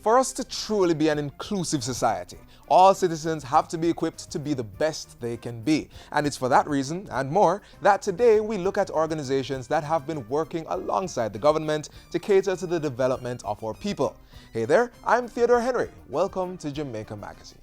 For us to truly be an inclusive society, all citizens have to be equipped to be the best they can be. And it's for that reason, and more, that today we look at organizations that have been working alongside the government to cater to the development of our people. Hey there, I'm Theodore Henry. Welcome to Jamaica Magazine.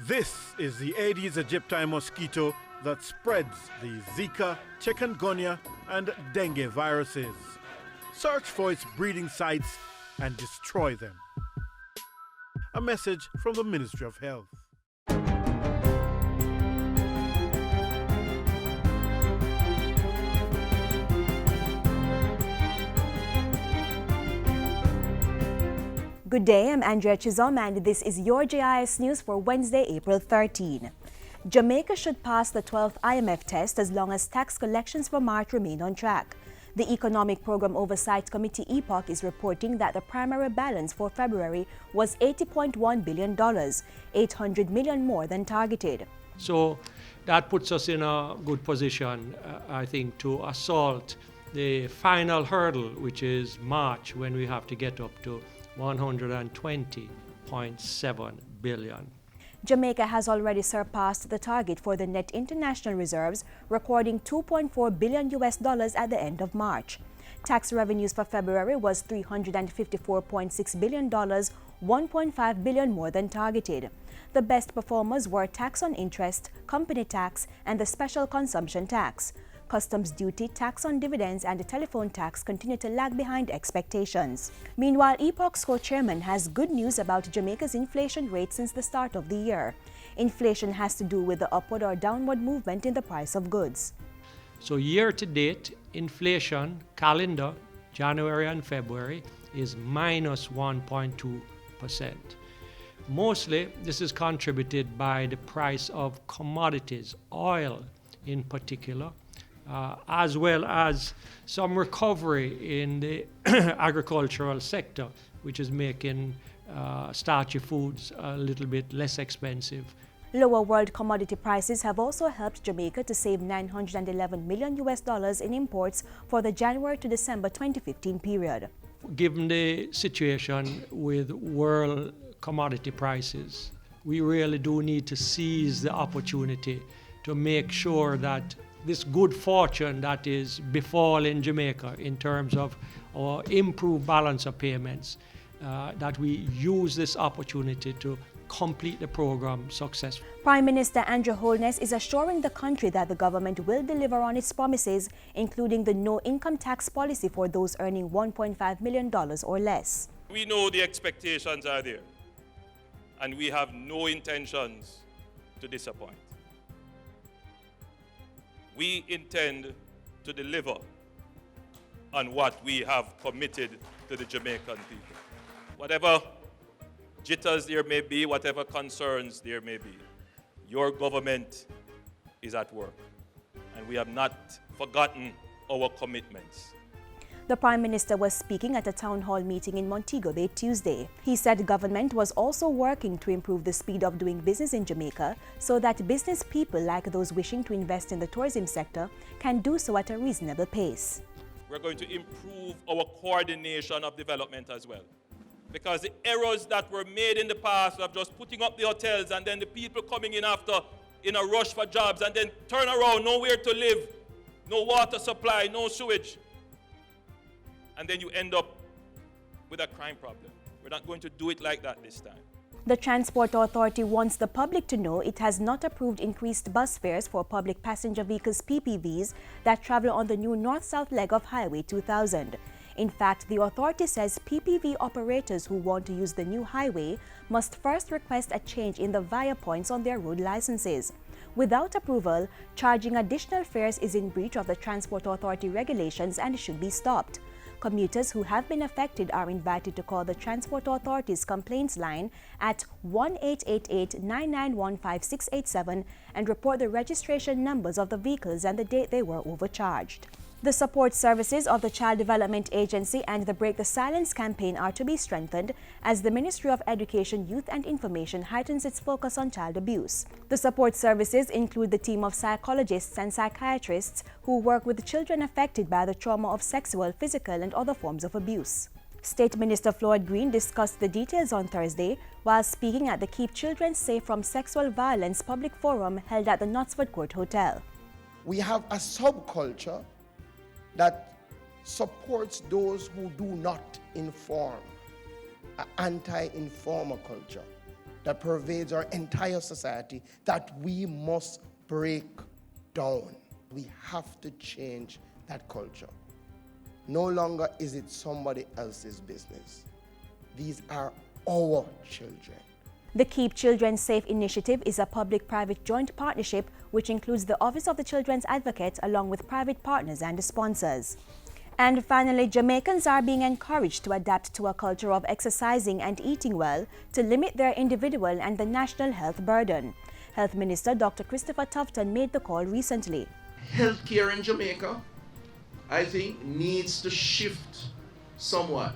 This is the Aedes aegypti mosquito that spreads the Zika, chikungunya, and dengue viruses. Search for its breeding sites and destroy them. A message from the Ministry of Health. Good day, I'm Andrea Chizom and this is your JIS News for Wednesday, April 13. Jamaica should pass the 12th IMF test as long as tax collections for March remain on track. The Economic Program Oversight Committee (EPOC) is reporting that the primary balance for February was $80.1 billion, $800 million more than targeted. So that puts us in a good position, I think, to assault the final hurdle, which is March, when we have to get up to $120.7 billion. Jamaica has already surpassed the target for the net international reserves, recording $2.4 billion at the end of March. Tax revenues for February was $354.6 billion, $1.5 billion more than targeted. The best performers were tax on interest, company tax, and the special consumption tax. Customs duty, tax on dividends, and the telephone tax continue to lag behind expectations. Meanwhile, EPOC's co-chairman has good news about Jamaica's inflation rate since the start of the year. Inflation has to do with the upward or downward movement in the price of goods. So year-to-date, inflation calendar, January and February, is minus 1.2%. Mostly, this is contributed by the price of commodities, oil in particular, as well as some recovery in the agricultural sector, which is making starchy foods a little bit less expensive. Lower world commodity prices have also helped Jamaica to save $911 million in imports for the January to December 2015 period. Given the situation with world commodity prices, we really do need to seize the opportunity to make sure that this good fortune that is befalling Jamaica in terms of our improved balance of payments, that we use this opportunity to complete the program successfully. Prime Minister Andrew Holness is assuring the country that the government will deliver on its promises, including the no income tax policy for those earning $1.5 million or less. We know the expectations are there, and we have no intentions to disappoint. We intend to deliver on what we have committed to the Jamaican people. Whatever jitters there may be, whatever concerns there may be, your government is at work, and we have not forgotten our commitments. The Prime Minister was speaking at a town hall meeting in Montego Bay Tuesday. He said government was also working to improve the speed of doing business in Jamaica so that business people like those wishing to invest in the tourism sector can do so at a reasonable pace. We're going to improve our coordination of development as well, because the errors that were made in the past of just putting up the hotels and then the people coming in after in a rush for jobs and then turn around, nowhere to live, no water supply, no sewage, and then you end up with a crime problem. We're not going to do it like that this time. The Transport Authority wants the public to know it has not approved increased bus fares for public passenger vehicles PPVs that travel on the new north-south leg of Highway 2000. In fact, the authority says PPV operators who want to use the new highway must first request a change in the via points on their road licenses. Without approval, charging additional fares is in breach of the Transport Authority regulations and should be stopped. Commuters who have been affected are invited to call the Transport Authority's complaints line at 1-888-991-5687 and report the registration numbers of the vehicles and the date they were overcharged. The support services of the Child Development Agency and the Break the Silence campaign are to be strengthened as the Ministry of Education, Youth and Information heightens its focus on child abuse. The support services include the team of psychologists and psychiatrists who work with children affected by the trauma of sexual, physical and other forms of abuse. State Minister Floyd Green discussed the details on Thursday while speaking at the Keep Children Safe from Sexual Violence public forum held at the Knutsford Court Hotel. We have a subculture that supports those who do not inform, an anti-informer culture that pervades our entire society that we must break down. We have to change that culture. No longer is it somebody else's business. These are our children. The Keep Children Safe initiative is a public-private joint partnership which includes the Office of the Children's Advocate along with private partners and sponsors. And finally, Jamaicans are being encouraged to adapt to a culture of exercising and eating well to limit their individual and the national health burden. Health Minister Dr. Christopher Tufton made the call recently. Healthcare in Jamaica, I think, needs to shift somewhat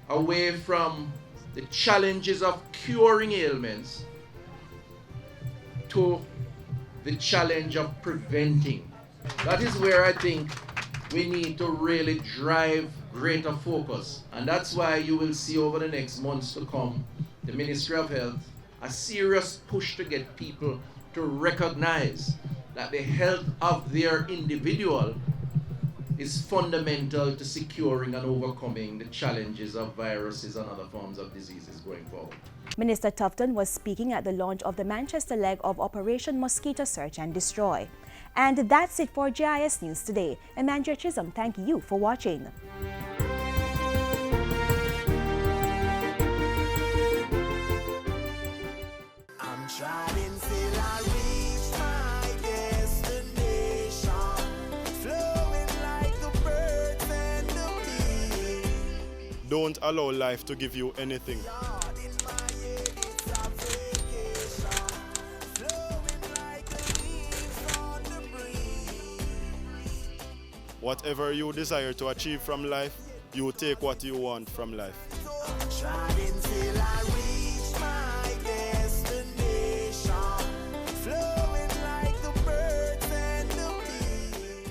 away from the challenges of curing ailments to the challenge of preventing. That is where I think we need to really drive greater focus. And that's why you will see over the next months to come, the Ministry of Health, a serious push to get people to recognize that the health of their individual is fundamental to securing and overcoming the challenges of viruses and other forms of diseases going forward. Minister Tufton was speaking at the launch of the Manchester leg of Operation Mosquito Search and Destroy. And that's it for GIS News today. Amanda Chisholm, thank you for watching. I'm trying till I reach my destination, flowing like the birds and the bees. Don't allow life to give you anything. God in my head, it's a vacation, flowing like the leaves on the breeze. Whatever you desire to achieve from life, you take what you want from life. I'm trying till I reach my destination, flowing like the birds and the bees.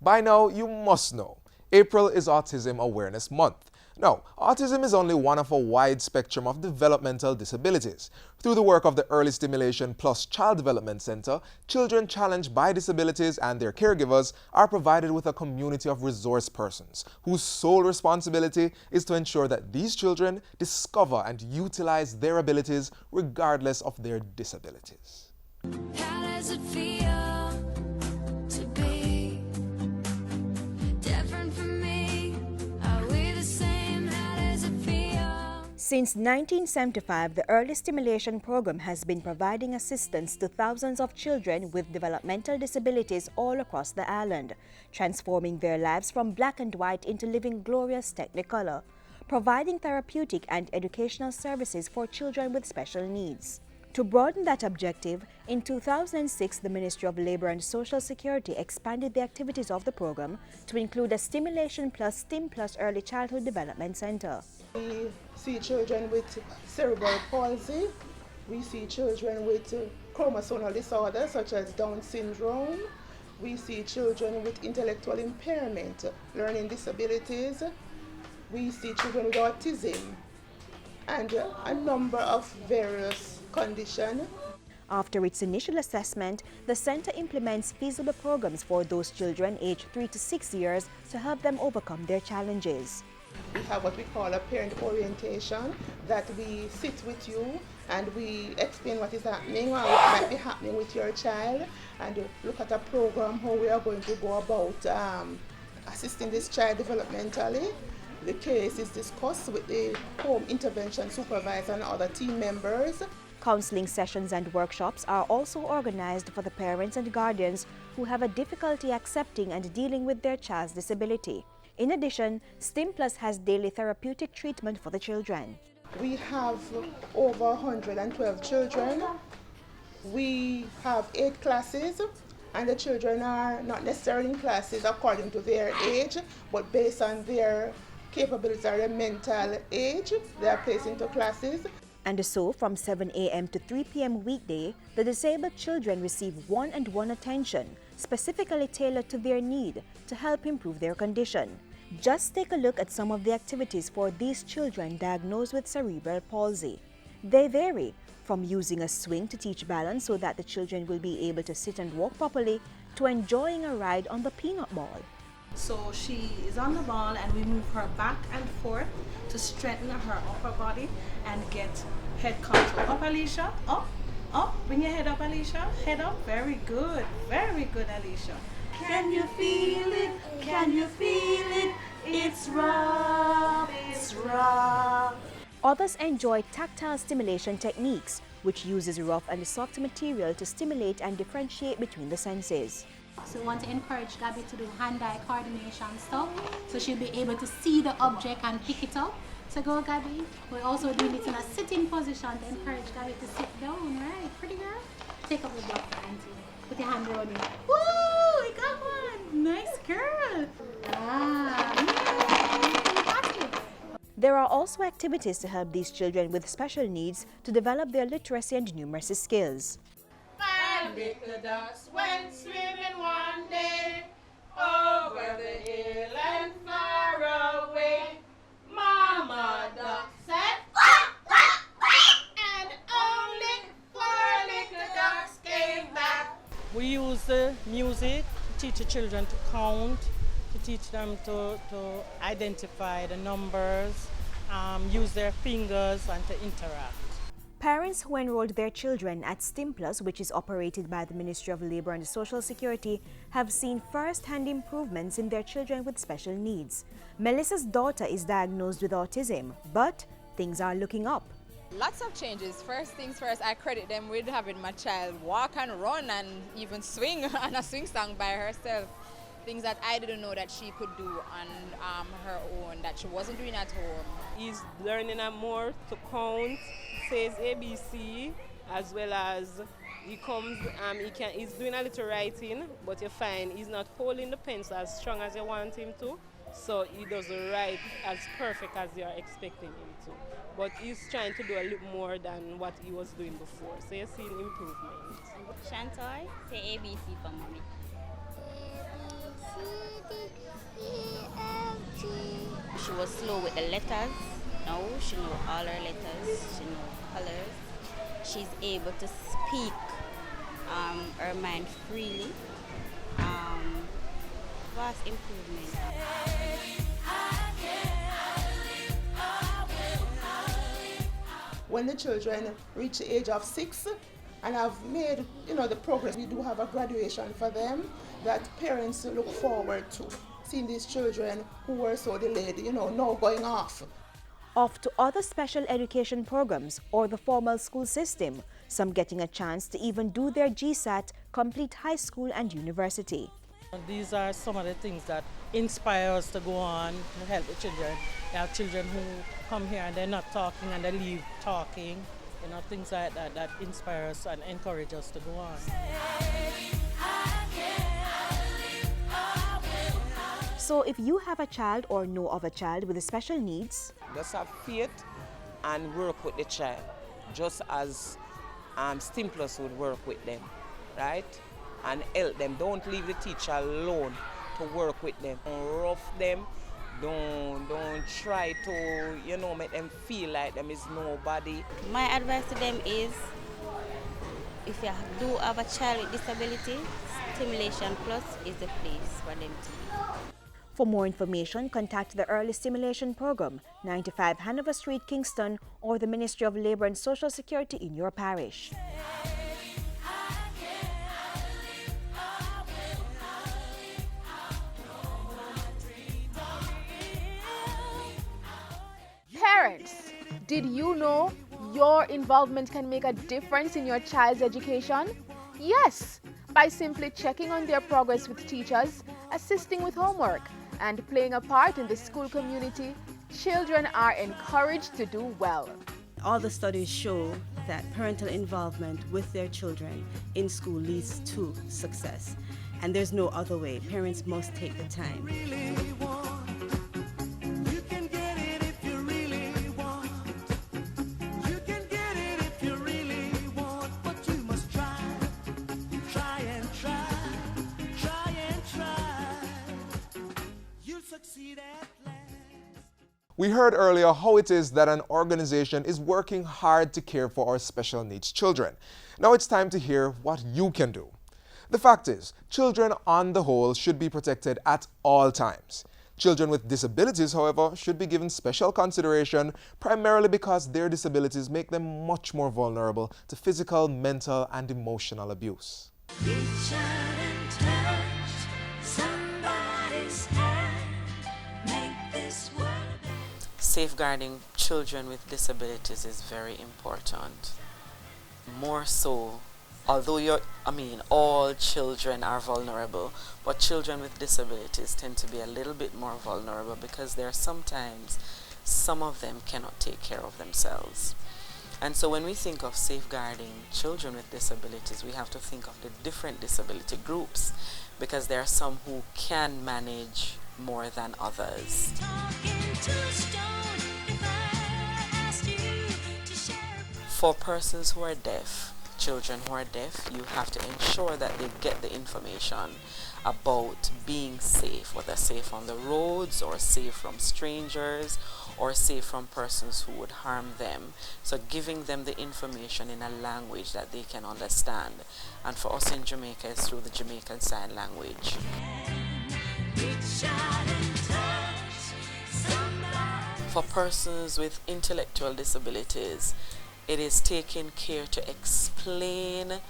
By now, you must know, April is Autism Awareness Month. Now, autism is only one of a wide spectrum of developmental disabilities. Through the work of the Early Stimulation Plus Child Development Center, children challenged by disabilities and their caregivers are provided with a community of resource persons whose sole responsibility is to ensure that these children discover and utilize their abilities regardless of their disabilities. How does it feel to be different from me? Are we the same? How does it feel? Since 1975, the Early Stimulation Program has been providing assistance to thousands of children with developmental disabilities all across the island, transforming their lives from black and white into living glorious technicolor, providing therapeutic and educational services for children with special needs. To broaden that objective, in 2006, the Ministry of Labour and Social Security expanded the activities of the program to include a Stimulation Plus STIM Plus Early Childhood Development Center. We see children with cerebral palsy. We see children with chromosomal disorders such as Down syndrome. We see children with intellectual impairment, learning disabilities. We see children with autism and a number of various conditions. After its initial assessment, the center implements feasible programs for those children aged 3 to 6 years to help them overcome their challenges. We have what we call a parent orientation, that we sit with you and we explain what is happening or what might be happening with your child, and look at a program how we are going to go about assisting this child developmentally. The case is discussed with the home intervention supervisor and other team members. Counseling sessions and workshops are also organized for the parents and guardians who have a difficulty accepting and dealing with their child's disability. In addition, STIM Plus has daily therapeutic treatment for the children. We have over 112 children. We have 8 classes And the children are not necessarily in classes according to their age, but based on their capabilities or their mental age, they are placed into classes. And so, from 7 a.m. to 3 p.m. weekday, the disabled children receive one-on-one attention, specifically tailored to their need to help improve their condition. Just take a look at some of the activities for these children diagnosed with cerebral palsy. They vary from using a swing to teach balance so that the children will be able to sit and walk properly, to enjoying a ride on the peanut ball. So she is on the ball and we move her back and forth to strengthen her upper body and get head control. Up, Alicia, up, up, bring your head up, Alicia, head up, very good, Alicia. Can you feel it, can you feel it, it's rough, it's rough. Others enjoy tactile stimulation techniques, which uses rough and soft material to stimulate and differentiate between the senses. So we want to encourage Gabby to do hand-eye coordination stuff, so she'll be able to see the object and pick it up. So go, Gabby. We're also doing it in a sitting position to encourage Gabby to sit down, right? Pretty girl. Take up the block for auntie. Put your hand around it. Woo! We got one! Nice girl! There are also activities to help these children with special needs to develop their literacy and numeracy skills. My little ducks went swimming one day over the hill and far away. Mama duck said quack, quack, quack, and only 4 little ducks came back. We use the music to teach the children to count, to teach them to identify the numbers, use their fingers and to interact. Parents who enrolled their children at StimPlus, which is operated by the Ministry of Labour and Social Security, have seen first-hand improvements in their children with special needs. Melissa's daughter is diagnosed with autism, but things are looking up. Lots of changes. First things first, I credit them with having my child walk and run and even swing on a swing song by herself. Things that I didn't know that she could do on her own, that she wasn't doing at home. He's learning more to count, says ABC, as well as he comes, he's doing a little writing, but you find he's not holding the pencil as strong as you want him to, so he doesn't write as perfect as you're expecting him to. But he's trying to do a little more than what he was doing before, so you're seeing improvement. Shantoy, say ABC for mommy. She was slow with the letters. Now she knows all her letters, she knows colors. She's able to speak her mind freely. Vast improvement. When the children reach the age of 6 and have made, the progress, we do have a graduation for them that parents look forward to. Seeing these children who were so delayed, now going off. Off to other special education programs or the formal school system, some getting a chance to even do their GSAT, complete high school and university. These are some of the things that inspire us to go on to help the children. There are children who come here and they're not talking and they leave talking. Things like that inspire us and encourage us to go on. So if you have a child or know of a child with special needs, just have faith and work with the child, just as StimPlus would work with them, right? And help them. Don't leave the teacher alone to work with them. Don't rough them. Don't try to, make them feel like them is nobody. My advice to them is, if you do have a child with disability, Stimulation Plus is the place for them to be. For more information, contact the Early Stimulation Program, 95 Hanover Street, Kingston, or the Ministry of Labour and Social Security in your parish. Parents, did you know your involvement can make a difference in your child's education? Yes, by simply checking on their progress with teachers, assisting with homework, and playing a part in the school community, children are encouraged to do well. All the studies show that parental involvement with their children in school leads to success. And there's no other way. Parents must take the time. We heard earlier how it is that an organization is working hard to care for our special needs children. Now it's time to hear what you can do. The fact is, children on the whole should be protected at all times. Children with disabilities, however, should be given special consideration primarily because their disabilities make them much more vulnerable to physical, mental, and emotional abuse. Reach out and touch somebody's hand. Make this world. Safeguarding children with disabilities is very important. More so, although all children are vulnerable, but children with disabilities tend to be a little bit more vulnerable because there are sometimes some of them cannot take care of themselves. And so when we think of safeguarding children with disabilities, we have to think of the different disability groups because there are some who can manage more than others. For persons who are deaf, children who are deaf, you have to ensure that they get the information about being safe, whether safe on the roads or safe from strangers or safe from persons who would harm them. So giving them the information in a language that they can understand. And for us in Jamaica, it's through the Jamaican Sign Language. For persons with intellectual disabilities, it is taking care to explain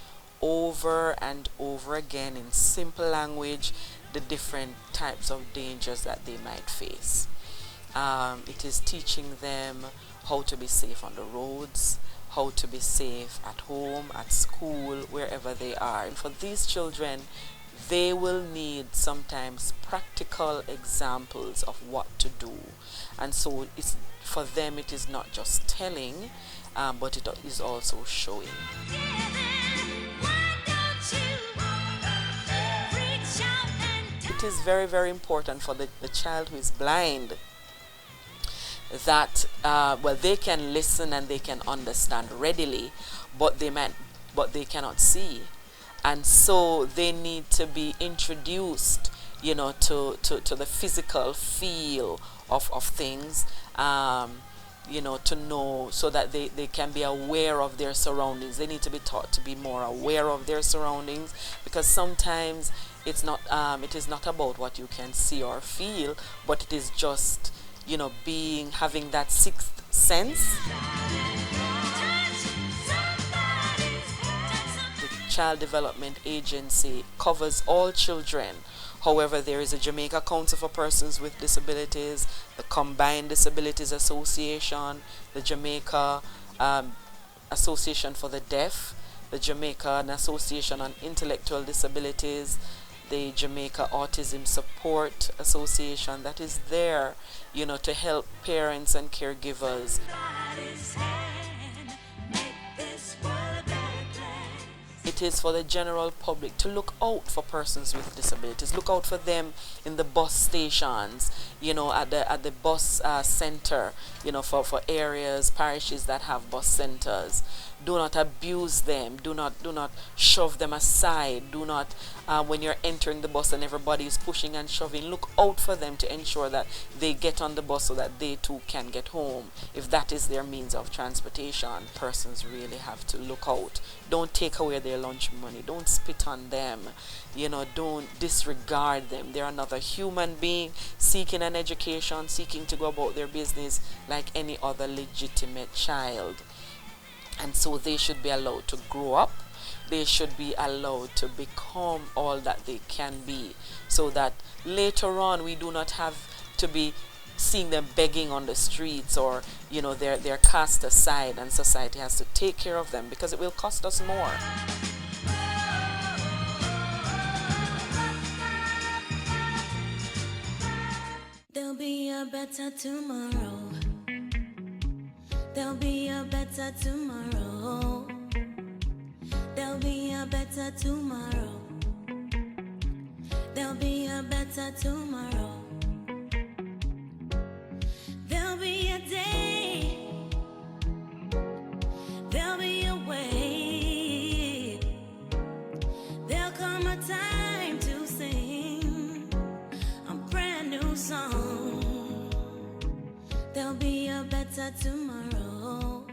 over and over again in simple language the different types of dangers that they might face. It is teaching them how to be safe on the roads, how to be safe at home, at school, wherever they are. And for these children, they will need sometimes practical examples of what to do. And so for them it is not just telling, but it is also showing. It is very, very important for the child who is blind that they can listen and they can understand readily, but they cannot see. And so they need to be introduced, to the physical feel of things, to know, so that they can be aware of their surroundings. They need to be taught to be more aware of their surroundings, because sometimes it is not about what you can see or feel, but it is just, having that sixth sense. Child Development Agency covers all children. However, there is a Jamaica Council for Persons with Disabilities, the Combined Disabilities Association, the Jamaica Association for the Deaf, the Jamaican Association on Intellectual Disabilities, the Jamaica Autism Support Association that is there, to help parents and caregivers. It is for the general public to look out for persons with disabilities. Look out for them in the bus stations, at the bus center, for areas, parishes that have bus centers. Do not abuse them. Do not shove them aside. Do not, when you're entering the bus and everybody is pushing and shoving, look out for them to ensure that they get on the bus so that they too can get home, if that is their means of transportation. Persons really have to look out. Don't take away their lunch money. Don't spit on them. Don't disregard them. They're another human being seeking an education, seeking to go about their business like any other legitimate child. And so they should be allowed to grow up. They should be allowed to become all that they can be, so that later on we do not have to be seeing them begging on the streets, or they're cast aside and society has to take care of them, because it will cost us more. There'll be a better tomorrow. There'll be a better tomorrow. There'll be a better tomorrow. There'll be a better tomorrow. There'll be a day. There'll be a way. There'll come a time to sing a brand new song. There'll be a better tomorrow.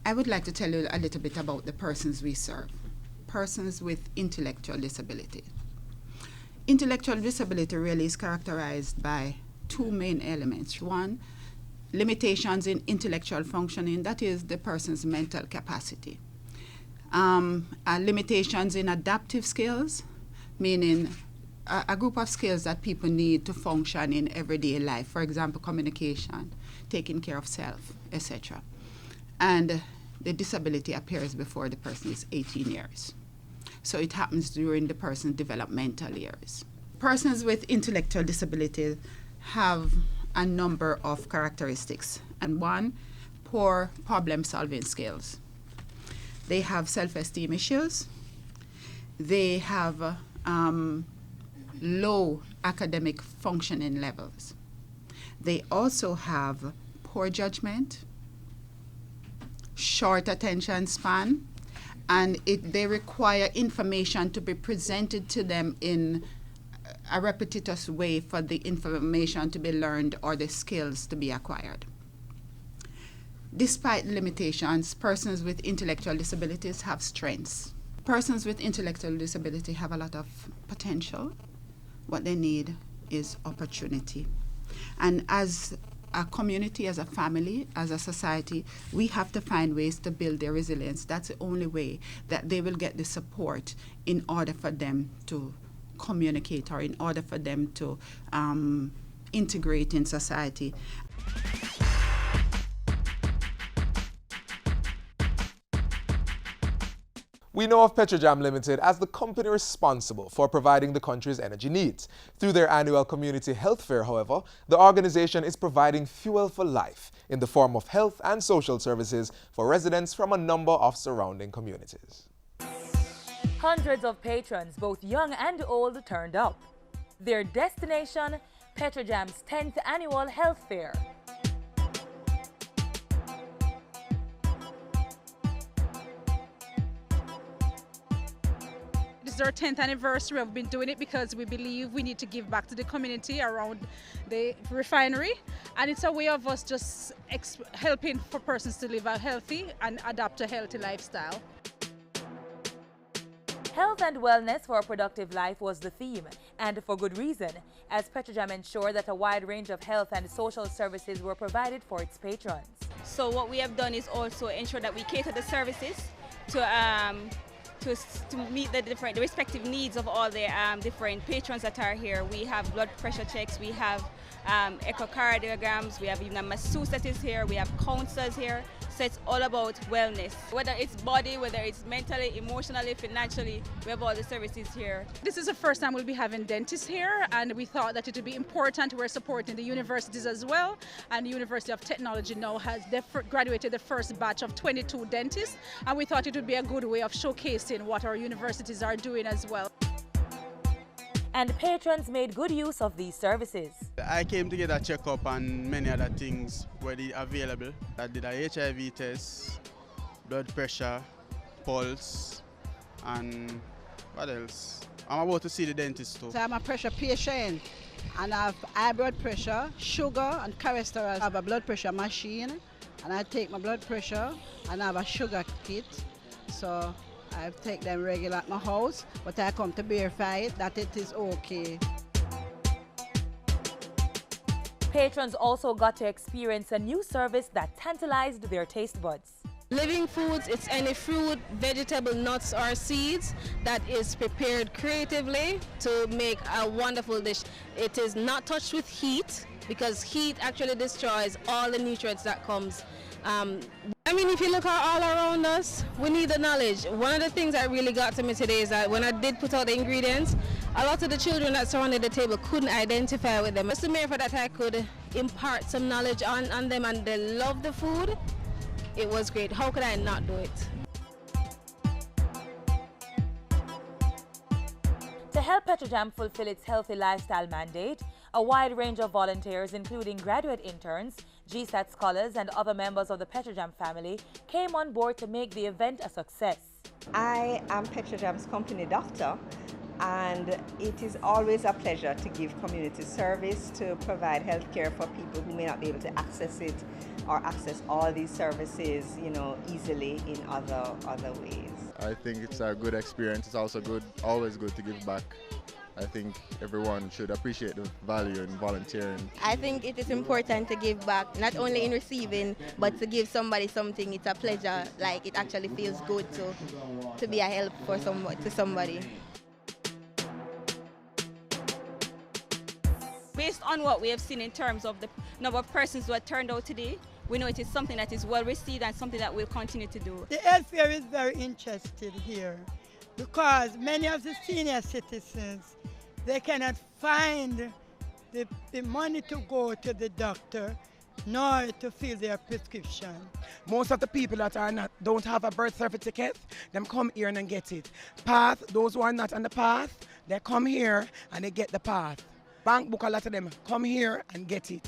I would like to tell you a little bit about the persons we serve. Persons with intellectual disability. Intellectual disability really is characterized by two main elements. One, limitations in intellectual functioning, that is the person's mental capacity. Limitations in adaptive skills, meaning a group of skills that people need to function in everyday life. For example, communication, taking care of self, etc. And the disability appears before the person is 18 years. So it happens during the person's developmental years. Persons with intellectual disabilities have a number of characteristics. And one, poor problem-solving skills. They have self-esteem issues. They have low academic functioning levels. They also have poor judgment, short attention span, and they require information to be presented to them in a repetitious way for the information to be learned or the skills to be acquired. Despite limitations, persons with intellectual disabilities have strengths. Persons with intellectual disability have a lot of potential. What they need is opportunity. And as a community, as a family, as a society, we have to find ways to build their resilience. That's the only way that they will get the support in order for them to communicate or in order for them to integrate in society. We know of Petrojam Limited as the company responsible for providing the country's energy needs. Through their annual community health fair, however, the organization is providing fuel for life in the form of health and social services for residents from a number of surrounding communities. Hundreds of patrons, both young and old, turned up. Their destination, Petrojam's 10th annual health fair. This is our 10th anniversary. We've been doing it because we believe we need to give back to the community around the refinery. And it's a way of us just helping for persons to live a healthy and adapt a healthy lifestyle. Health and wellness for a productive life was the theme, and for good reason, as Petrojam ensured that a wide range of health and social services were provided for its patrons. So what we have done is also ensure that we cater the services to meet the respective needs of all the different patrons that are here. We have blood pressure checks, we have echocardiograms, we have even a masseuse that is here, we have counselors here. So it's all about wellness. Whether it's body, whether it's mentally, emotionally, financially, we have all the services here. This is the first time we'll be having dentists here, and we thought that it would be important. We're supporting the universities as well, and the University of Technology now has graduated the first batch of 22 dentists, and we thought it would be a good way of showcasing what our universities are doing as well. And patrons made good use of these services. I came to get a checkup and many other things were available. I did a HIV test, blood pressure, pulse, and what else? I'm about to see the dentist too. So I'm a pressure patient and I have high blood pressure, sugar and cholesterol. I have a blood pressure machine and I take my blood pressure and I have a sugar kit. So I take them regular at my house, but I come to verify it that it is okay. Patrons also got to experience a new service that tantalized their taste buds. Living foods, it's any fruit, vegetable, nuts or seeds that is prepared creatively to make a wonderful dish. It is not touched with heat because heat actually destroys all the nutrients that comes. I mean, if you look at all around us, we need the knowledge. One of the things that really got to me today is that when I did put out the ingredients, a lot of the children that surrounded the table couldn't identify with them. Just to make sure that I could impart some knowledge on them and they love the food, it was great. How could I not do it? To help Petrojam fulfill its healthy lifestyle mandate, a wide range of volunteers, including graduate interns, GSAT scholars, and other members of the Petrojam family, came on board to make the event a success. I am Petrojam's company doctor, and it is always a pleasure to give community service, to provide health care for people who may not be able to access it or access all these services, easily in other ways. I think it's a good experience. It's also always good to give back. I think everyone should appreciate the value in volunteering. I think it is important to give back, not only in receiving, but to give somebody something. It's a pleasure. Like, it actually feels good to be a help to somebody. Based on what we have seen in terms of the number of persons who have turned out today, we know it is something that is well received and something that we'll continue to do. The health fair is very interested here because many of the senior citizens, they cannot find the money to go to the doctor nor to fill their prescription. Most of the people that don't have a birth certificate, them come here and get it. Path, those who are not on the path, they come here and they get the path. Bank book, a lot of them come here and get it.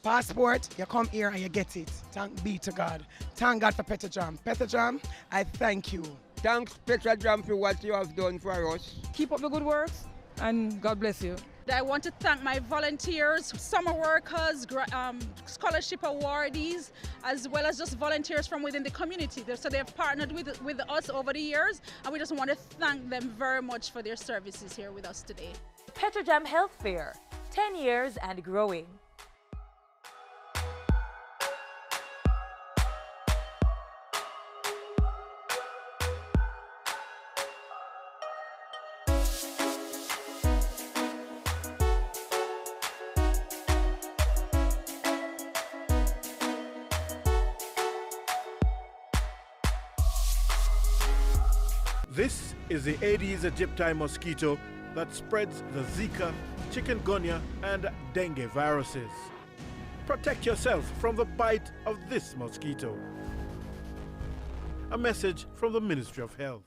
Passport, you come here and you get it. Thank be to God. Thank God for Petrojam. Petrojam, I thank you. Thanks Petrojam for what you have done for us. Keep up the good works and God bless you. I want to thank my volunteers, summer workers, scholarship awardees, as well as just volunteers from within the community. So they've partnered with us over the years, and we just want to thank them very much for their services here with us today. Petrojam Health Fair, 10 years and growing. This is the Aedes aegypti mosquito that spreads the Zika, chikungunya, and dengue viruses. Protect yourself from the bite of this mosquito. A message from the Ministry of Health.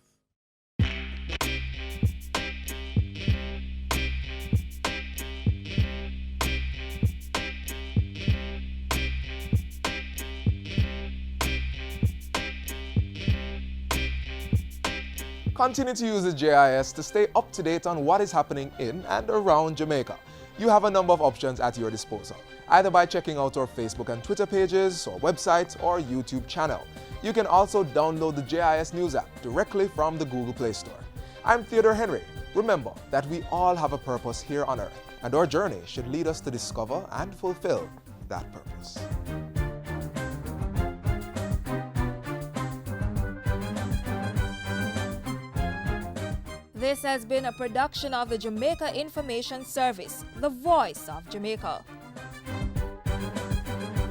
Continue to use the JIS to stay up to date on what is happening in and around Jamaica. You have a number of options at your disposal, either by checking out our Facebook and Twitter pages, or website, or YouTube channel. You can also download the JIS News app directly from the Google Play Store. I'm Theodore Henry. Remember that we all have a purpose here on Earth, and our journey should lead us to discover and fulfill that purpose. This has been a production of the Jamaica Information Service, the voice of Jamaica.